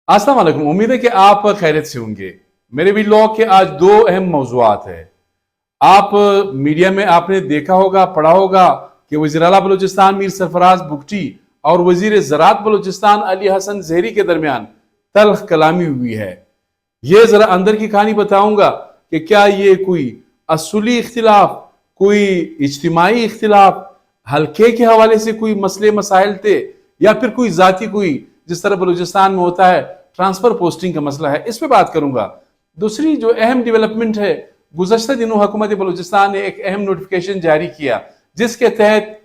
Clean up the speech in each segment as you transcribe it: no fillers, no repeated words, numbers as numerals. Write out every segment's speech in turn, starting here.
अस्सलाम वालेकुम। उम्मीद है कि आप खैरियत से होंगे। मेरे व्लॉग के आज दो अहम मौज़ूआत है। आप मीडिया में आपने देखा होगा, पढ़ा होगा कि वज़ीर आला बलूचिस्तान मीर सरफराज बुगटी और वज़ीर ज़राअत बलूचिस्तान अली हसन ज़हरी के दरमियान तल्ख कलामी हुई है। ये जरा अंदर की कहानी बताऊंगा कि क्या ये कोई असूली इख्तिलाफ, कोई इज्तिमाई इख्तिलाफ, हल्के के हवाले से कोई मसले मसाइल थे, या फिर कोई जाती कोई जिस तरह बलूचिस्तान में होता है ट्रांसफर पोस्टिंग का मसला है। इस पे बात करूंगा। दूसरी जो अहम डेवलपमेंट है, गुज़श्ता दिनों हुकूमत बलूचिस्तान ने एक अहम नोटिफिकेशन जारी किया जिसके तहत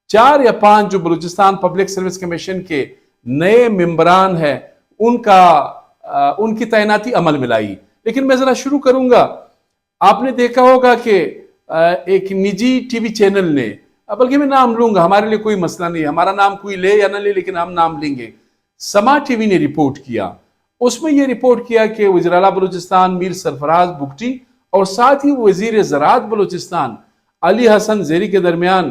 4 या 5 जो बलूचिस्तान पब्लिक सर्विस कमीशन के नए मेंबरान हैं उनकी तैनाती अमल में लाई। लेकिन मैं जरा शुरू करूंगा। आपने देखा होगा कि एक निजी टीवी चैनल ने, बल्कि मैं नाम लूंगा, हमारे लिए कोई मसला नहीं, हमारा नाम कोई ले या ना ले, लेकिन हम नाम लेंगे। समा टीवी ने रिपोर्ट किया, उसमें यह रिपोर्ट किया कि वज़ीर आला बलूचिस्तान मीर सरफराज बुगटी और साथ ही वज़ीर ज़राअत बलूचिस्तान अली हसन ज़हरी के दरमियान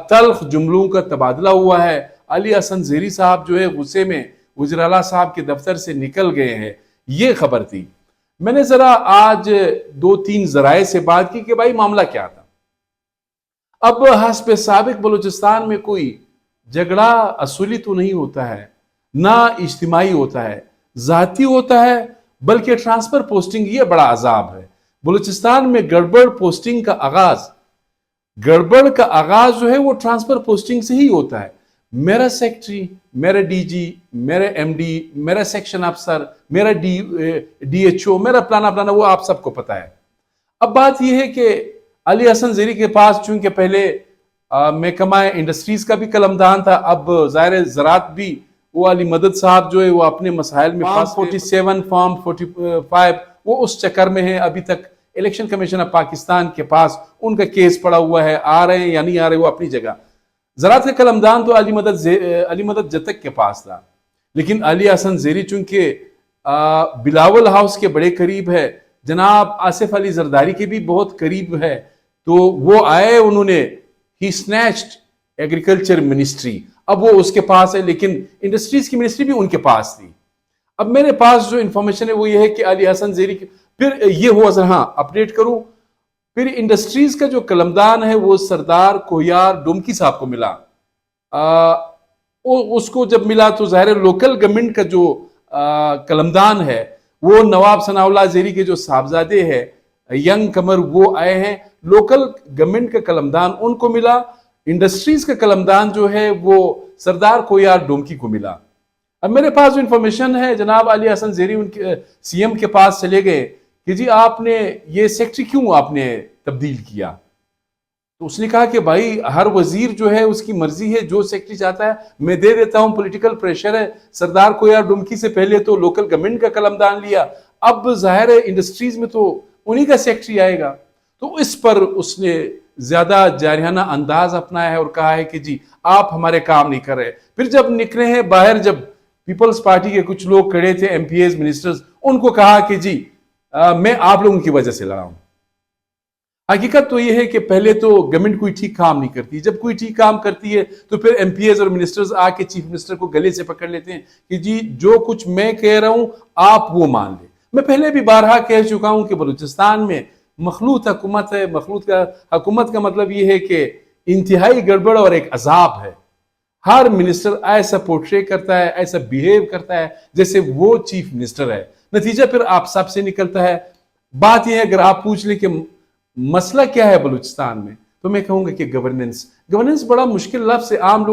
तल्ख जुमलों का तबादला हुआ है। अली हसन ज़हरी साहब जो है गुस्से में वज़ीर आला साहब के दफ्तर से निकल गए हैं, ये खबर थी। मैंने जरा आज 2-3 ज़राए से बात की कि भाई मामला क्या था। अब हस्ब साबिक बलूचिस्तान में कोई झगड़ा असूली तो नहीं होता है, ना इज्तिमाई होता है, जाती होता है, बल्कि ट्रांसफर पोस्टिंग ये बड़ा अजाब है। बलूचिस्तान में गड़बड़ का आगाज जो है वो ट्रांसफर पोस्टिंग से ही होता है। मेरा सेक्रेटरी, मेरा डीजी, मेरा एमडी, मेरा सेक्शन अफसर, मेरा डीएचओ, मेरा प्लाना वो आप सबको पता है। अब बात यह है कि अली हसन ज़हरी के पास चूंकि पहले महकमा इंडस्ट्रीज का भी कलमदान था, अब ज़ाहिर ज़राअत भी वो अली मदद साहब जो है वो अपने मसाइल में फॉर्म 47 फॉर्म 45 वो उस चक्कर में है। अभी तक इलेक्शन कमीशन ऑफ पाकिस्तान के पास उनका केस पड़ा हुआ है, आ रहे हैं या नहीं आ रहे वो अपनी जगह। ज़राअत का कलमदान तो अली मदद जतक के पास था, लेकिन अली हसन ज़हरी चूंकि बिलावल हाउस के बड़े करीब है, जनाब आसिफ अली जरदारी के भी बहुत करीब है, तो वो आए, उन्होंने ही स्नैच्ड एग्रीकल्चर मिनिस्ट्री, अब वो उसके पास है, लेकिन इंडस्ट्रीज की मिनिस्ट्री भी उनके पास थी। अब मेरे पास जो इंफॉर्मेशन है वो ये है कि अली हसन ज़हरी फिर ये हुआ, हाँ अपडेट करूं, फिर इंडस्ट्रीज का जो कलमदान है वो सरदार कोहियार डुमकी साहब को मिला। उसको जब मिला तो ज़ाहिर लोकल गवर्नमेंट का जो कलमदान है वो नवाब सनाउल्लाह ज़हरी के जो साहबजादे हैं यंग कमर, वो आए हैं। लोकल गवर्नमेंट का कलमदान उनको मिला, इंडस्ट्रीज का कलमदान जो है वो सरदार कोहियार डुमकी को मिला। अब मेरे पास जो इंफॉर्मेशन है, जनाब अली हसन ज़हरी उनके सीएम के पास चले गए कि जी आपने ये सेक्रेटरी क्यों आपने तब्दील किया। तो उसने कहा कि भाई हर वजीर जो है उसकी मर्जी है, जो सेक्रेटरी चाहता है मैं दे देता हूं, पॉलिटिकल प्रेशर है। सरदार कोहियार डुमकी से पहले तो लोकल गवर्नमेंट का कलमदान लिया, अब जाहिर है इंडस्ट्रीज में तो उन्हीं का सेक्रेटरी आएगा। तो इस पर उसने ज्यादा जारिहाना अंदाज अपनाया है और कहा है कि जी आप हमारे काम नहीं कर रहे। फिर जब निकले हैं बाहर, जब पीपल्स पार्टी के कुछ लोग खड़े थे, एमपीएस मिनिस्टर्स, उनको कहा कि जी मैं आप लोगों की वजह से लड़ा हूं। हकीकत तो यह है कि पहले तो गवर्नमेंट कोई ठीक काम नहीं करती, जब कोई ठीक काम करती है तो फिर एमपीएस और मिनिस्टर्स आके चीफ मिनिस्टर को गले से पकड़ लेते हैं कि जी जो कुछ मैं कह रहा हूं आप वो मान ले। मैं पहले भी बारहा कह चुका हूं कि बलूचिस्तान में मखलूत हुकूमत है। मखलूत का हुकूमत का मतलब यह है कि इंतहाई गड़बड़ और एक अजाब है। हर मिनिस्टर ऐसा पोर्ट्रे करता है, ऐसा बिहेव करता है जैसे वो चीफ मिनिस्टर है, नतीजा फिर आप सबसे निकलता है। बात यह है, अगर आप पूछ ले कि मसला क्या है बलूचिस्तान में, तो मैं कहूंगा कि गवर्नेंस बड़ा मुश्किल लफ्ज़ है आम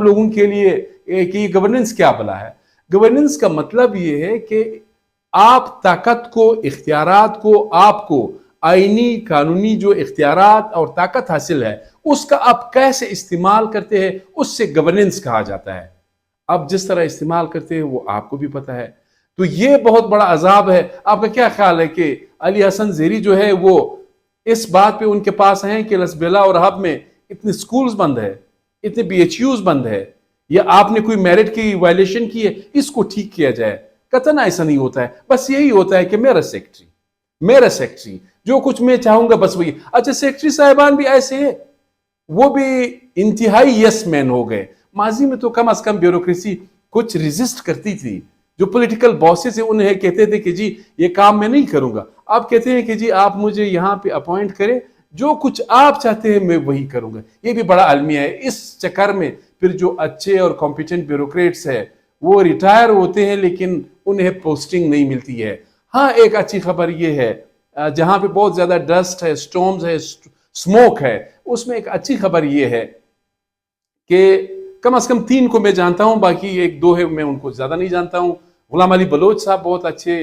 लोगों के लिए कि गवर्नेंस क्या भला है। गवर्नेंस का मतलब यह है कि आप ताकत को, इख्तियारात को, आपको आईनी कानूनी जो इख्तियारात और ताकत हासिल है उसका आप कैसे इस्तेमाल करते हैं, उससे गवर्नेंस कहा जाता है। आप जिस तरह इस्तेमाल करते हैं वो आपको भी पता है। तो ये बहुत बड़ा अजाब है। आपका क्या ख्याल है कि अली हसन ज़हरी जो है वो इस बात पे उनके पास हैं कि लसबेला और हब में इतने स्कूल्स बंद है, इतने बीएचयूज बंद है, या आपने कोई मेरिट की वायलेशन की है, इसको ठीक किया जाए? कतन ऐसा नहीं होता है। बस यही होता है कि मेरा सेक्रेटरी जो कुछ मैं चाहूंगा बस वही। अच्छा, सेक्रेटरी साहिबान भी ऐसे है, वो भी इंतहाई यस मैन हो गए। माजी में तो कम अज कम ब्यूरोक्रेसी कुछ रेजिस्ट करती थी, जो पॉलिटिकल बॉसेस है उन्हें कहते थे कि जी ये काम मैं नहीं करूंगा, आप कहते हैं कि जी आप मुझे यहाँ पे अपॉइंट करें, जो कुछ आप चाहते हैं मैं वही करूंगा। ये भी बड़ा अलमिया है। इस चक्कर में फिर जो अच्छे और कॉम्पिटेंट ब्यूरोक्रेट्स है वो रिटायर होते हैं लेकिन उन्हें पोस्टिंग नहीं मिलती है। हाँ, एक अच्छी खबर ये है, जहां पे बहुत ज्यादा डस्ट है, स्टॉर्म्स है, स्मोक है, उसमें एक अच्छी खबर ये है कि कम से कम 3 को मैं जानता हूं, बाकी 1-2 है मैं उनको ज्यादा नहीं जानता हूं। गुलाम अली बलोच साहब बहुत अच्छे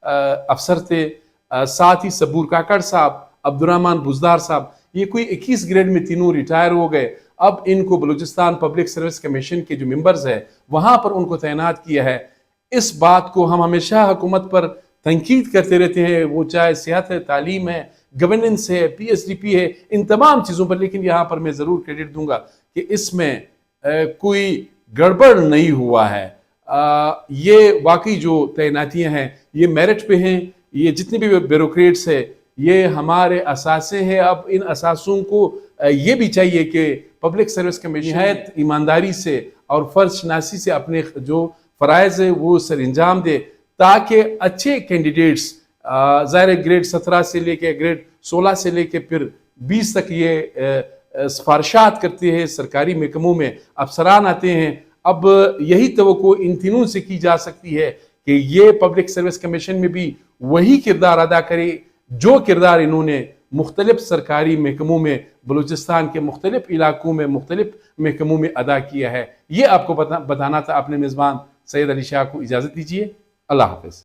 अफसर थे, साथ ही सबूर काकड़ साहब, अब्दुर्रहमान बुजदार साहब, ये कोई 21 ग्रेड में तीनों रिटायर हो गए। अब इनको बलूचिस्तान पब्लिक सर्विस कमीशन के जो मेंबर्स है वहां पर उनको तैनात किया है। इस बात को हम हमेशा हुकूमत पर तनकीद करते रहते हैं, वो चाहे सेहत है, तालीम है, गवर्नेंस है, PSDP है, इन तमाम चीज़ों पर, लेकिन यहाँ पर मैं ज़रूर क्रेडिट दूंगा कि इसमें कोई गड़बड़ नहीं हुआ है। ये वाकई जो तैनातियाँ हैं ये मेरिट पे हैं। ये जितने भी ब्यूरोक्रेट्स है ये हमारे असासे हैं। अब इन असासों को ये भी चाहिए कि पब्लिक सर्विस कमीशन निहायत ईमानदारी से और फर्ज शनासी से अपने जो फ़राइज़ है वो सर अंजाम दे, ताकि अच्छे कैंडिडेट्स, ज़ाहिर ग्रेड 17 से लेके ग्रेड 16 से लेके फिर 20 तक ये सिफारिशात करते हैं सरकारी महकमों में, अफसरान आते हैं। अब यही तवक्को इन तीनों से की जा सकती है कि ये पब्लिक सर्विस कमीशन में भी वही किरदार अदा करे जो किरदार इन्होंने मुख्तलिफ सरकारी महकमों में, बलूचिस्तान के मुख्तलिफ इलाकों में, मुख्तलिफ महकमों में अदा किया है। ये आपको बताना था। अपने मेज़बान सैयद अली शाह को इजाज़त दीजिए। अल्लाह हाफ़िज़।